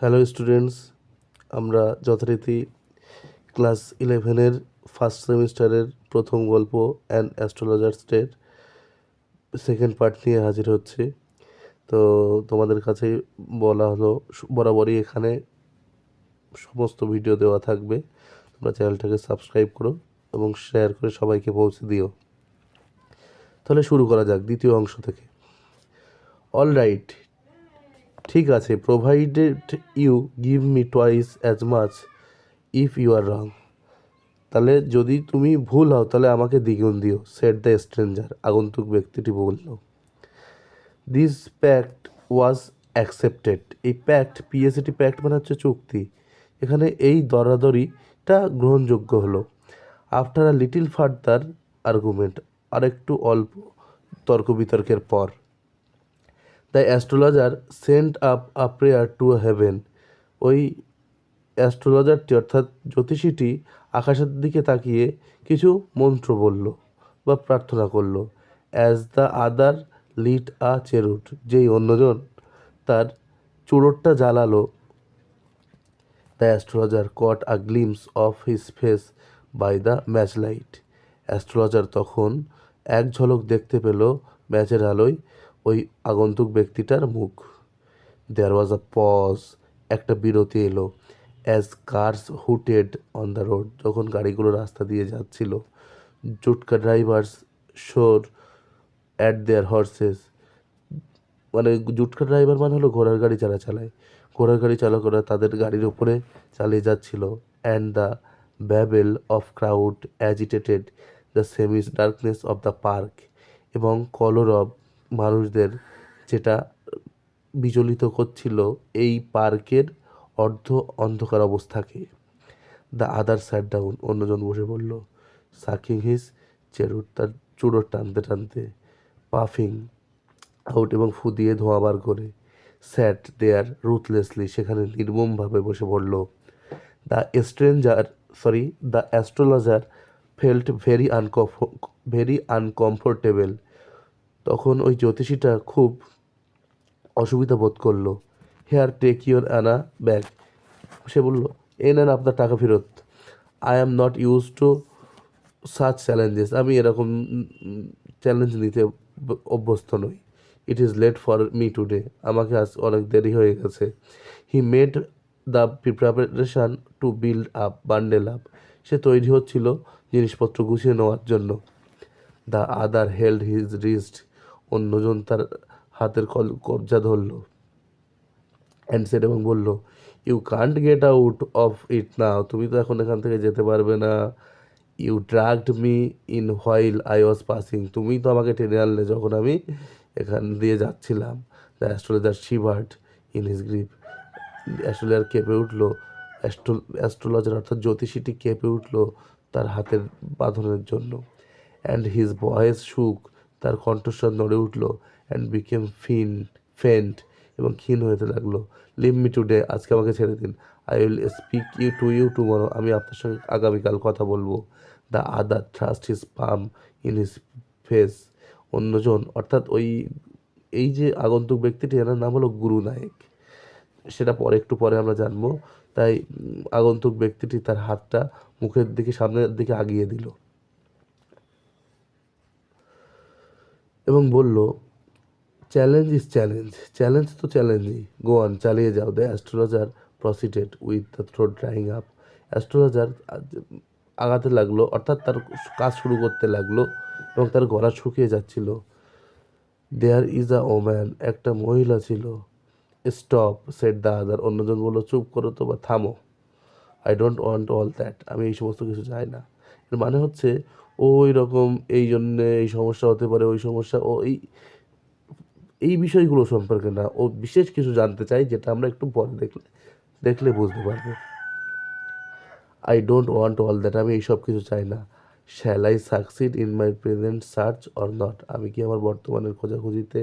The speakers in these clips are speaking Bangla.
হ্যালো স্টুডেন্টস, আমরা যথারীতি ক্লাস 11-এর ফার্স্ট সেমিস্টারের প্রথম গল্প অ্যান্ড অ্যাস্ট্রোলজার্স ডের সেকেন্ড পার্ট নিয়ে হাজির হচ্ছি। তো তোমাদের কাছে বলা হলো বরাবরই এখানে সমস্ত ভিডিও দেওয়া থাকবে, তোমরা চ্যানেলটাকে সাবস্ক্রাইব করো এবং শেয়ার করে সবাইকে পৌঁছে দিও। তাহলে শুরু করা যাক দ্বিতীয় অংশ থেকে। অল রাইট, ঠিক আছে, provided you give me twice as much if you are wrong. তাহলে যদি তুমি ভুল হও তাহলে আমাকে দ্বিগুণ দিও, সেড দ্য স্ট্রেঞ্জার, আগন্তুক ব্যক্তিটি বলল। This pact was accepted. এই প্যাক্ট, পিএসিটি প্যাক্ট মানে হচ্ছে চুক্তি, এখানে এই দরাদরিটা গ্রহণযোগ্য হলো। After a little further argument, আর একটু অল্প তর্ক বিতর্কের পর, the astrologer sent up a prayer to heaven. ওই অ্যাস্ট্রোলজারটি অর্থাৎ জ্যোতিষীটি আকাশের দিকে তাকিয়ে কিছু মন্ত্র বলল বা প্রার্থনা করল। As the other lit a cheroot, যেই অন্যজন তার চুরোটটা জ্বালালো। The astrologer caught a glimpse of his face by the match light. Astrologer তখন এক ঝলক দেখতে পেল ম্যাচের আলোয় ওই আগন্তুক ব্যক্তিটার মুখ। দেয়ার ওয়াজ আ পজ, একটা বিরতি এলো। As cars hooted on the road, যখন গাড়িগুলো রাস্তা দিয়ে যাচ্ছিল। Jutka drivers swore at their horses, মানে জুটকা ড্রাইভার মানে হলো ঘোড়ার গাড়ি যারা চালায়, ঘোড়ার গাড়ি চালকরা তাদের গাড়ির উপরে চালিয়ে যাচ্ছিল। And the ব্যাবেল of crowd agitated the semi darkness of the park, এবং কলরব মানুষদের যেটা বিচলিত করছিল এই পার্কের অর্ধ অন্ধকার অবস্থাকে। দ্য আদার স্যাট ডাউন, অন্যজন বসে পড়ল। সাকিং হিজ চেরুট, তার চুড়ো টানতে টানতে। পাফিং আউট, এবং ফু দিয়ে ধোঁয়া বার করে। স্যাট দেয়ার রুথলেসলি, সেখানে নির্মমভাবে বসে পড়ল। The stranger the astrologer felt very uncomfortable. তখন ওই জ্যোতিষীটা খুব অসুবিধা বোধ করলো। Here take your anna back, সে বলল, এই নেন আপনার টাকা ফেরত। I am not use to such challenges, আমি এরকম চ্যালেঞ্জ নিতে অভ্যস্ত নই। It is late for me today, আমাকে আজ অনেক দেরি হয়ে গেছে। He made the preparation to build up bundle up, সে তৈরি হচ্ছিল জিনিসপত্র গুছিয়ে নেওয়ার জন্য। The other held his wrist, অন্যজন তার হাতের কবজা ধরল। অ্যান্ড সেড, এবং বলল, you can't get out of it now, তুমি তো এখন এখান থেকে যেতে পারবে না। You dragged me in while I was passing, তুমি তো আমাকে টেনে আনলে যখন আমি এখান দিয়ে যাচ্ছিলাম। The astrologer shivered in his grip, astrologer কেঁপে উঠল, অ্যাস্ট্রোলজার অর্থাৎ জ্যোতিষীটি কেঁপে উঠল তার হাতের বাঁধনের জন্য। অ্যান্ড হিজ ভয়েস শুক, তার কণ্ঠস্বর নড়ে উঠল। অ্যান্ড বিকেম ফেন্ট, এবং ক্ষীণ হতে লাগলো। লিভ মি টুডে, আজকে আমাকে ছেড়ে দিন। I will speak you tomorrow, আমি আপনার সঙ্গে আগামীকাল কথা বলবো। The other thrust his palm in his face, অন্যজন অর্থাৎ এই যে আগন্তুক ব্যক্তিটি, এনার নাম হলো গুরু নায়েক, সেটা পরে একটু পরে আমরা জানবো। তাই আগন্তুক ব্যক্তিটি তার হাতটা মুখের দিকে, সামনের দিকে আগিয়ে দিল এবং বলল, চ্যালেঞ্জ ইজ চ্যালেঞ্জ, চ্যালেঞ্জ তো চ্যালেঞ্জই, গো অন, চালিয়ে যাও। The astrologer proceeded with the throat drawing up, astrologer আগাতে লাগলো, অর্থাৎ তার কাজ শুরু করতে লাগলো এবং তার গলা শুকিয়ে যাচ্ছিল। দেয়ার ইজ আ ওম্যান, একটা মহিলা ছিল। স্টপ সেড দ্য আদার, অন্যজন বললো, চুপ করো তো বা থামো। I don't want all that, আমি এই সমস্ত কিছু চাই না। এর মানে হচ্ছে ওই রকম, এই জন্যে এই সমস্যা হতে পারে, ওই সমস্যা, ও এই এই বিষয়গুলো সম্পর্কে না, ও বিশেষ কিছু জানতে চাই যেটা আমরা একটু পরে দেখলে বুঝতে পারবো। I don't want all that, আমি এইসব কিছু চাই না। Shall I succeed in my present search or not, আমি কি আমার বর্তমানের খোঁজাখুঁজিতে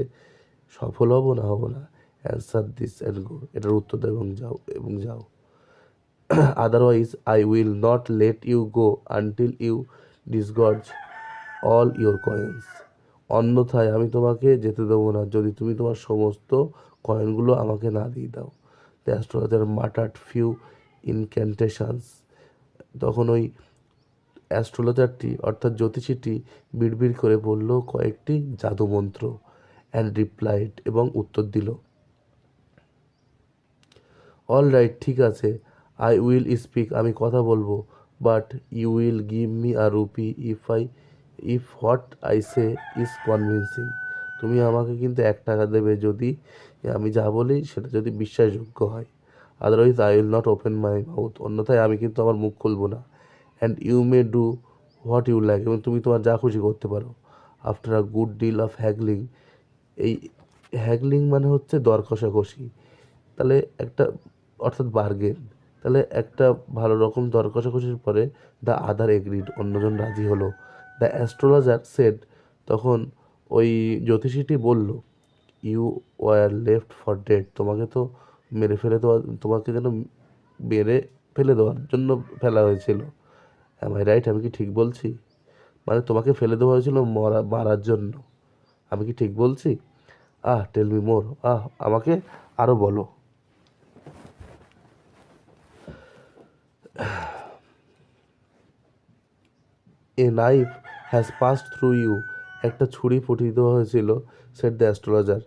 সফল হব না হব না। অ্যান্সার দিস অ্যান্ড গো, এটার উত্তর দাও এবং যাও। Otherwise I will not let you go until you disgorge all your coins, অন্যথায় আমি তোমাকে যেতে দেবো না যদি তুমি তোমার সমস্ত কয়েনগুলো আমাকে না দিয়ে দাও। The astrologer muttered few incantations. তখন ওই অ্যাস্ট্রোলজারটি অর্থাৎ জ্যোতিষীটি বিড়বিড় করে বলল কয়েকটি জাদুমন্ত্র, অ্যান্ড রিপ্লাইড এবং উত্তর দিল, অল রাইট, ঠিক আছে, আই উইল স্পিক, আমি কথা বলবো, but you will give me a rupee if what I say is convincing. তুমি আমাকে কিন্তু 1 টাকা দেবে যদি আমি যা বলি সেটা যদি বিশ্বাসযোগ্য হয়। Otherwise I will not open my mouth, অন্যথায় আমি কিন্তু আমার মুখ খুলবো না। And you may do what you like, এবং তুমি তোমার যা খুশি করতে পারো। After a good deal of haggling, এই হ্যাগলিং মানে হচ্ছে দর কষাকষি, তাহলে একটা অর্থাৎ বার্গেন, তাহলে একটা ভালো রকম দর কষাকষির পরে দ্য আদার এগ্রিড, অন্যজন রাজি হলো। দ্য অ্যাস্ট্রোলজার সেড, তখন ওই জ্যোতিষীটি বলল, you were left for dead, তোমাকে তো মেরে ফেলে দেওয়া, তোমাকে যেন মেরে ফেলে দেওয়ার জন্য ফেলা হয়েছিল। হ্যাঁ ভাই রাইট, আমি কি ঠিক বলছি? মানে তোমাকে ফেলে দেওয়া হয়েছিল মারার জন্য, আমি কি ঠিক বলছি? টেল মি মোর, আমাকে আরও বলো। A knife has passed through you, একটা ছুরি পঠিয়ে দেওয়া হয়েছিল, সেট দ্য অ্যাস্ট্রোলজার,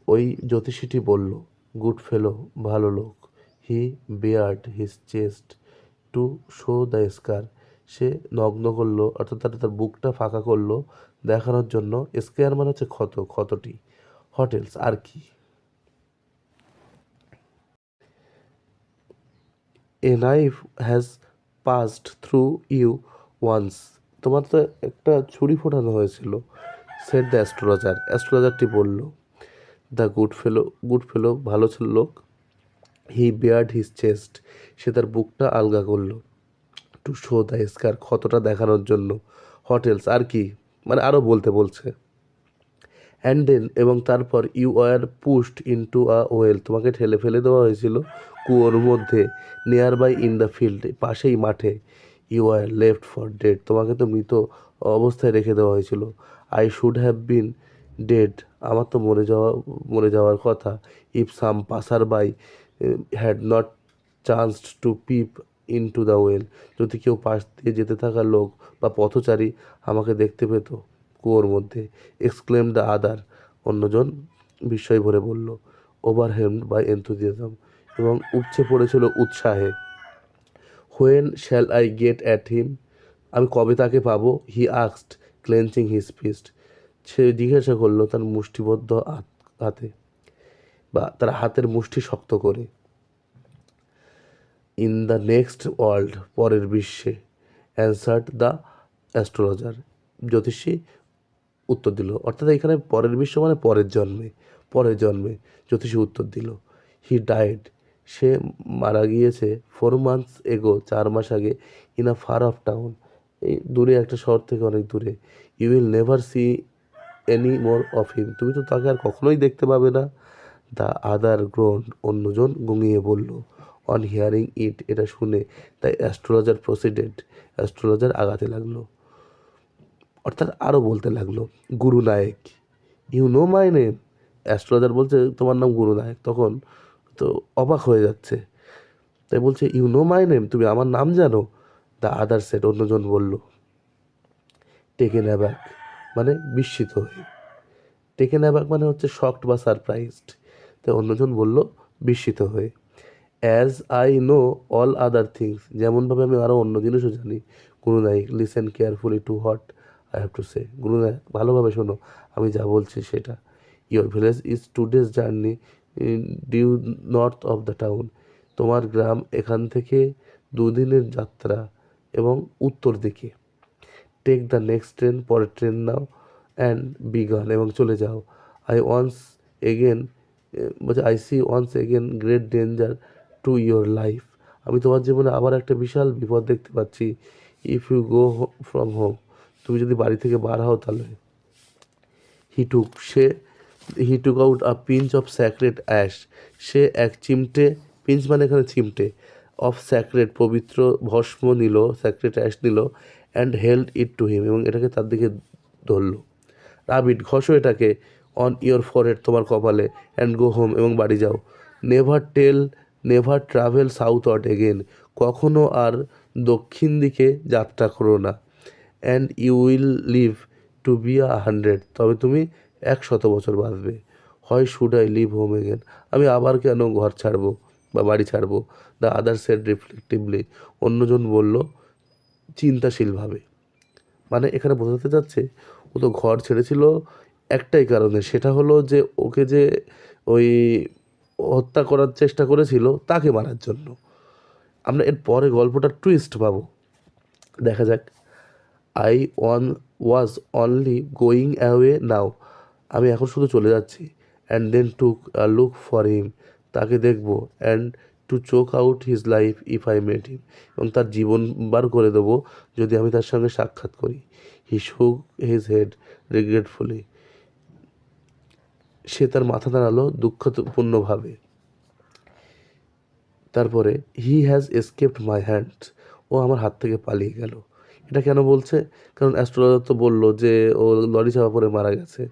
ওই জ্যোতিষীটি বলল, গুড ফেলো, ভালো লোক। He bared his chest to show the scar, সে নগ্ন করলো, অর্থাৎ তার বুকটা ফাঁকা করলো দেখানোর জন্য। স্কেয়ার মানে হচ্ছে ক্ষত, ক্ষতটি। হটেলস আর কি, a knife has passed through you once, তোমার তো একটা ছুরি ফোটানো হয়েছিল, সেট দ্য অ্যাস্ট্রোলজার, অ্যাস্ট্রোলজারটি বলল, দ্য গুড ফেলো ভালো ছিল লোক। হি বেয়ার্ড হিজ চেস্ট, সে তার বুকটা আলগা করলো, টু শো দ্য স্কার, ক্ষতটা দেখানোর জন্য। হটেলস আর কি, মানে আরও বলতে বলছে। অ্যান্ড দেন, এবং তারপর, you are pushed into a well, তোমাকে ঠেলে ফেলে দেওয়া হয়েছিল কুয়োর মধ্যে। Nearby in the field, পাশেই মাঠে। You are left for dead, তোমাকে তো মৃত অবস্থায় রেখে দেওয়া হয়েছিল। I should have been dead, আমার তো মরে যাওয়ার কথা। If some passer by had not chanced to peep into the well, যদি কেউ পাশ দিয়ে যেতে থাকা লোক বা পথচারী আমাকে দেখতে পেত কুয়োর মধ্যে। এক্সক্লেম দ্য আদার, অন্যজন বিস্ময় ভরে বলল। ওভারহেমড বাই এনথুজিয়াজম, এবং উপচে পড়েছিল উৎসাহে। When shall I get at him, আমি কবে তাকে পাবো? হি আস্কড, ক্লেনচিং হিজ ফিস্ট, সে জিজ্ঞাসা করলো তার মুষ্টিবদ্ধ হাতে, বা তার হাতের মুষ্টি শক্ত করে। ইন দ্য নেক্সট ওয়ার্ল্ড, পরের বিশ্বে। অ্যান্সার্ড দ্য অ্যাস্ট্রোলজার, জ্যোতিষী উত্তর দিল, অর্থাৎ এখানে পরের বিশ্ব মানে পরের জন্মে জ্যোতিষী উত্তর দিল। হি ডাইড, সে মারা গিয়েছে 4 months এগো, 4 মাস আগে। In a far off town, এই দূরে একটা শহর থেকে অনেক দূরে। You will never see any more of him, তুমি তো তাকে আর কখনোই দেখতে পাবে না। দ্য আদার গ্রোন্ড, অন্যজন গুঙিয়ে বলল। অন হিয়ারিং ইট, এটা শুনে তাই অ্যাস্ট্রোলজার প্রসিডেড, অ্যাস্ট্রোলজার আগাতে লাগলো, অর্থাৎ আরও বলতে লাগলো, Guru Nayak, you know my name, astrologer বলছে তোমার নাম গুরু নায়ক, তখন তো অবাক হয়ে যাচ্ছে, তাই বলছে, ইউ নো মাই নেম, তুমি আমার নাম জানো? দ্য আদার সেট, অন্যজন বলল, টেকেন অ্যাব্যাক, মানে বিস্মিত হয়ে। টেকেন অ্যাব্যাক মানে হচ্ছে শকড বা সারপ্রাইজড, তাই অন্যজন বলল বিস্মিত হয়ে। As I know all other things, যেমনভাবে আমি আরও অন্য জিনিসও জানি। Guru Nayak, listen carefully to what I have to say, Guru Nayak ভালোভাবে শোনো, আমি যা বলছি সেটা। Your village is 2 days journey due north of the town, তোমার গ্রাম এখান থেকে 2 দিনের যাত্রা এবং উত্তর দিকে। টেক দ্য নেক্সট ট্রেন, পরের ট্রেন নাও, অ্যান্ড বি গন, এবং চলে যাও। আই ওয়ান্স এগেন, বলছে I see once again great danger to your life, আমি তোমার জীবনে আবার একটা বিশাল বিপদ দেখতে পাচ্ছি। If you go from home, তুমি যদি বাড়ি থেকে বার হও তাহলে। সে he took out a pinch of sacred ash, সে এক চিমটে, পিঞ্চ মানে এখানে চিমটে, অফ স্যাক্রেড পবিত্র ভস্ম নিল, স্যাক্রেড অ্যাশ নিল, and held it to him, এবং এটাকে তার দিকে ধরল। রাব ইট, ঘষো এটাকে, অন ইয়োর ফরহেড, তোমার কপালে, অ্যান্ড গো হোম, এবং বাড়ি যাও। নেভার ট্রাভেল সাউথওয়ার্ড এগেন, কখনো আর দক্ষিণ দিকে যাত্রা করো না। And you will live to be 100, তবে তুমি 100 বছর বাঁচবে। How should I leave home again, আমি আবার কেন ঘর ছাড়বো বা বাড়ি ছাড়বো। দ্য আদার সেড রিফ্লেক্টিভলি, অন্যজন বলল চিন্তাশীলভাবে। মানে এখানে বোঝাতে যাচ্ছে ও তো ঘর ছেড়েছিল একটাই কারণে, সেটা হলো যে ওকে যে ওই হত্যা করার চেষ্টা করেছিল তাকে মারার জন্য। আমরা এর পরে গল্পটা টুইস্ট পাবো, দেখা যাক। I one was only going away now, আমি এখন শুধু চলে যাচ্ছি। And then took look for him, তাকে দেখবো। And to choke out his life if I met him, এবং তার জীবন বার করে দেবো যদি আমি তার সঙ্গে সাক্ষাৎ করি। হি শুক হিজ হেড রিগ্রেটফুলি, সে তার মাথা নাড়ালো দুঃখপূর্ণভাবে। তারপরে he has escaped my hands, ও আমার হাত থেকে পালিয়ে গেল। এটা কেন বলছে? কারণ অ্যাস্ট্রোলজার তো বললো যে ও লরি চাপা পড়ে মারা গেছে।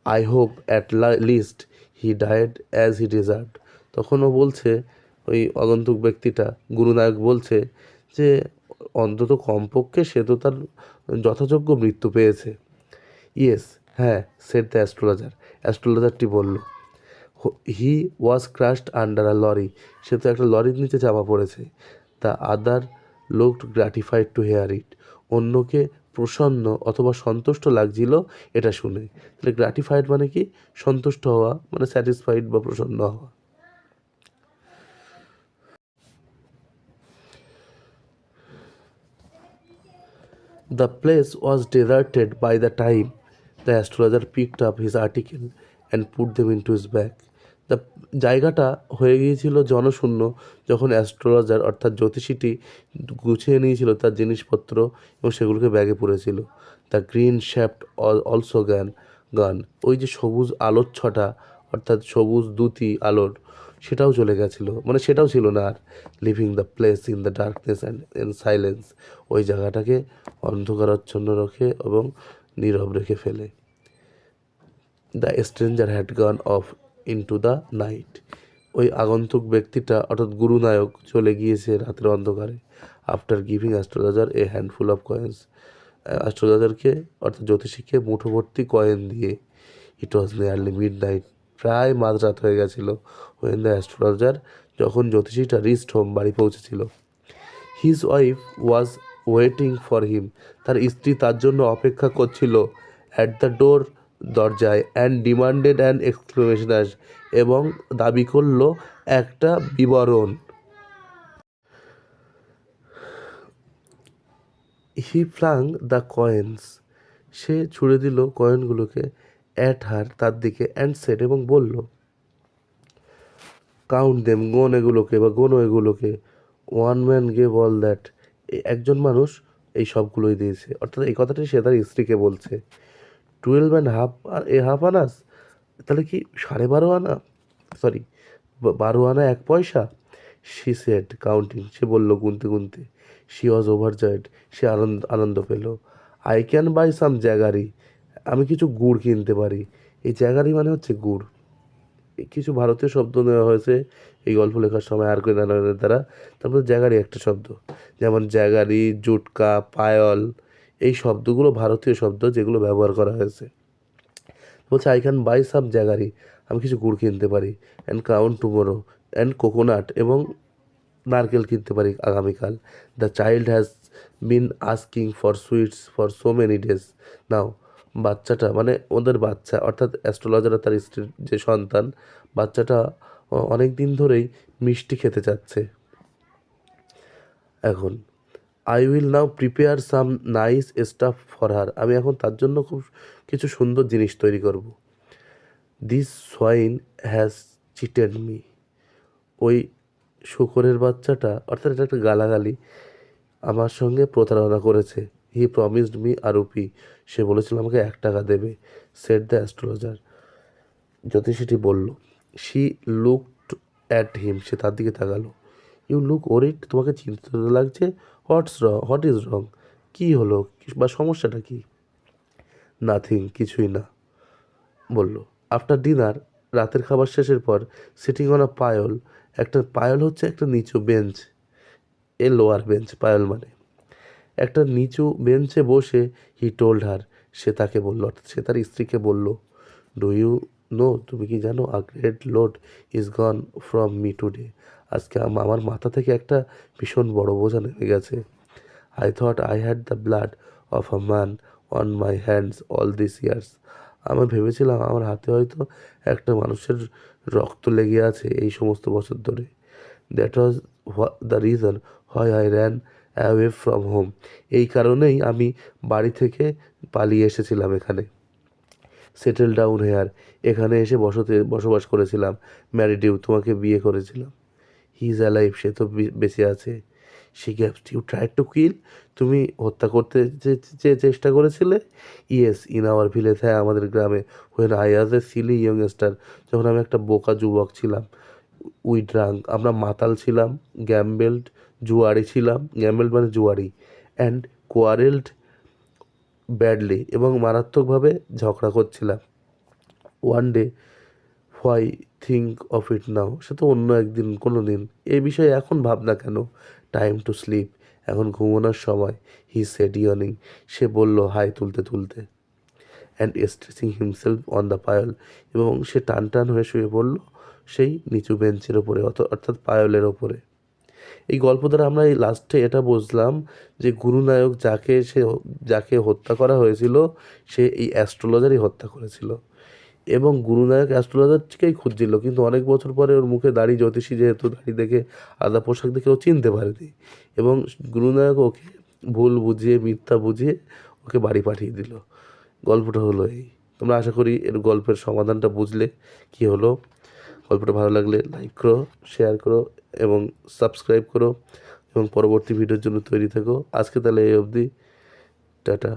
I hope at least he died as he deserve, তখন ও বলছে, ওই আগন্তুক ব্যক্তিটা গুরুনায়ক বলছে যে অন্তত কমপক্ষে সে তো তার যথাযোগ্য মৃত্যু পেয়েছে। ইয়েস, হ্যাঁ, সেড দ্য অ্যাস্ট্রোলজার, অ্যাস্ট্রোলজারটি বলল। He was crushed under a lorry, সে তো একটা লরির নিচে চাপা পড়েছে। The other looked gratified to hear it, অন্যকে প্রসন্ন অথবা সন্তুষ্ট লাগছিল এটা শুনে। তাহলে গ্র্যাটিফাইড মানে কি? সন্তুষ্ট হওয়া, মানে স্যাটিসফাইড বা প্রসন্ন হওয়া। The place was deserted by the time the astrologer picked up his article and put them into his bag. The জায়গাটা হয়ে গিয়েছিল জনশূন্য যখন অ্যাস্ট্রোলজার অর্থাৎ জ্যোতিষীটি গুছিয়ে নিয়েছিল তার জিনিসপত্র এবং সেগুলোকে ব্যাগে পুরেছিল। দ্য গ্রিন শ্যাফট অলসো গান, ওই যে সবুজ আলোচ্ছটা অর্থাৎ সবুজ দ্যুতি আলোর, সেটাও চলে গেছিলো, মানে সেটাও ছিল না আর। Living the place in the darkness and in silence, ওই জায়গাটাকে অন্ধকারাচ্ছন্ন রেখে এবং নীরব রেখে ফেলে। The stranger had gone off into the night, ওই আগন্তুক ব্যক্তিটা অর্থাৎ গুরুনায়ক চলে গিয়েছে রাতের অন্ধকারে। After giving astrologer a handful of coins, অ্যাস্ট্রোলজারকে অর্থাৎ জ্যোতিষীকে মুঠো ভর্তি কয়েন দিয়ে। It was nearly midnight, প্রায় মাঝরাত হয়ে গেছিল। ওয়েন দ্য অ্যাস্ট্রোলজার, যখন জ্যোতিষীটা রিস্ট হোম, বাড়ি পৌঁছেছিল। His wife was waiting for him, তার স্ত্রী তার জন্য অপেক্ষা করছিল। অ্যাট দ্য ডোর, দরজায়। অ্যান্ড ডিমান্ডেড অ্যান এক্সক্লেমেশন, এবং দাবি করল একটা বিবরণ। হি ফ্লাং দ্য কয়েন্স, সে ছুড়ে দিল কয়েনগুলোকে। অ্যাট হার, তার দিকে। অ্যান্ড সেড, এবং বলল, কাউন্ট দেম, গোনো এগুলোকে। One man gave all that, একজন মানুষ এই সবগুলোই দিয়েছে। অর্থাৎ এই কথাটি সে তার স্ত্রীকে বলছে। 12.5 হাফ আনাস, তাহলে কি 12.5 আনা, সরি 12 আনা 1 পয়সা। শি সেড কাউন্টিং, সে বলল গুনতে গুনতে। শি ওয়াজ ওভারজয়েড, সে আনন্দ পেল। I can buy some jaggery, আমি কিছু গুড় কিনতে পারি। এই জ্যাগারি মানে হচ্ছে গুড়। কিছু ভারতীয় শব্দ নেওয়া হয়েছে এই গল্প লেখার সময় আর কে নারায়ণের দ্বারা। তারপর জ্যাগারি একটা শব্দ, যেমন জ্যাগারি, জুটকা, পায়ল, এই শব্দগুলো ভারতীয় শব্দ যেগুলো ব্যবহার করা হয়েছে। বলছে I can buy some jaggery, আমি কিছু গুড় কিনতে পারি। And count tomorrow, and coconut, এবং নারকেল কিনতে পারি আগামীকাল। The child has been asking for sweets for so many days now, বাচ্চাটা মানে ওদের বাচ্চা অর্থাৎ অ্যাস্ট্রোলজার তার স্ত্রীর যে সন্তান, বাচ্চাটা অনেক দিন ধরেই মিষ্টি খেতে চাচ্ছে। এখন I will now prepare some nice staff for her, আমি এখন তার জন্য খুব কিছু সুন্দর জিনিস তৈরি করব। This swine has cheated me, ওই শূকরের বাচ্চাটা অর্থাৎ এটা একটা গালাগালি, আমার সঙ্গে প্রতারণা করেছে। হি প্রমিসড মি আ রুপি, সে বলেছিল আমাকে 1 টাকা দেবে। সেড দ্য অ্যাস্ট্রোলজার, জ্যোতিষীটি বলল। শি লুকড অ্যাট হিম, সে তার দিকে তাকালো। ইউ লুক ওরিড, তোমাকে চিন্তিত লাগছে। হোয়াট ইজ রং, কী হলো বা সমস্যাটা কি? নাথিং, কিছুই না, বলল। আফটার ডিনার, রাতের খাবার শেষের পর সিটিং অন আ পায়ল, একটা পায়ল হচ্ছে একটা নিচু বেঞ্চ, লোয়ার বেঞ্চ, পায়ল মানে একটা নিচু বেঞ্চে বসে হি টোল্ড হার, সে তাকে বলল, অর্থাৎ সে তার স্ত্রীকে বলল, ডু ইউ নো, তুমি কি জানো, a great load is gone from me today, আজকে আমার মাথা থেকে একটা ভীষণ বড় বোঝা নেমে গেছে। I thought I had the blood of a man on my hands all this years, আমি ভেবেছিলাম আমার হাতে হয়তো একটা মানুষের রক্ত লেগে আছে এই সমস্ত বছর ধরে। That was the reason why I ran away from home, এই কারণেই আমি বাড়ি থেকে পালিয়ে এসেছিলাম এখানে। সেটেল ডাউন হেয়ার, এখানে এসে বসবাস করেছিলাম। ম্যারিড ইউ, তোমাকে বিয়ে করেছিলাম। হি ইজ অ্যালাইভ, সে তো বেঁচে আছে। She gasped, you tried to kill, তুমি হত্যা করতে যে চেষ্টা করেছিলে। ইয়েস, ইন আওয়ার ভিলেজ, হ্যাঁ আমাদের গ্রামে। When I was A Seely ইয়ংস্টার, যখন আমি একটা বোকা যুবক ছিলাম। উই ড্রাঙ্ক, আমরা মাতাল ছিলাম। গ্যাম্বেলড, জুয়ারি ছিলাম, গ্যাম্বেলড মানে জুয়ারি। অ্যান্ড কোয়ারেলড ব্যাডলি, এবং মারাত্মকভাবে ঝগড়া করছিলাম। One day, why think of it now, সে তো অন্য একদিন, কোনো দিন, এই বিষয়ে এখন ভাবনা কেন। টাইম টু স্লিপ, এখন ঘুমানোর সময়। হি সেড ইয়নিং, সে বলল হাই তুলতে তুলতে। And stretching himself on the pyol, এবং সে টান টান হয়ে শুয়ে পড়ল সেই নিচু বেঞ্চের ওপরে, অর্থাৎ পায়লের ওপরে। এই গল্প দ্বারা আমরা এই লাস্টে এটা বুঝলাম যে গুরুনায়ক যাকে হত্যা করা হয়েছিল, সে এই অ্যাস্ট্রোলজারই হত্যা করেছিল। এবং গুরুনায়ক অ্যাস্ট্রোলজারকেই খুঁজছিল, কিন্তু অনেক বছর পরে ওর মুখে দাড়ি, জ্যোতিষী যেহেতু, দাড়ি দেখে, আলাদা পোশাক দেখে ও চিনতে পারেনি, এবং গুরুনায়ক ওকে ভুল বুঝিয়ে, মিথ্যা বুঝিয়ে ওকে বাড়ি পাঠিয়ে দিল। গল্পটা হলো এই। তোমরা আশা করি এর গল্পের সমাধানটা বুঝলে কি হলো। গল্পটা ভালো লাগলে লাইক করো, শেয়ার করো এবং সাবস্ক্রাইব করো, এবং পরবর্তী ভিডিওর জন্য তৈরি থেকো। আজকে তাহলে এই অবধি, টাটা।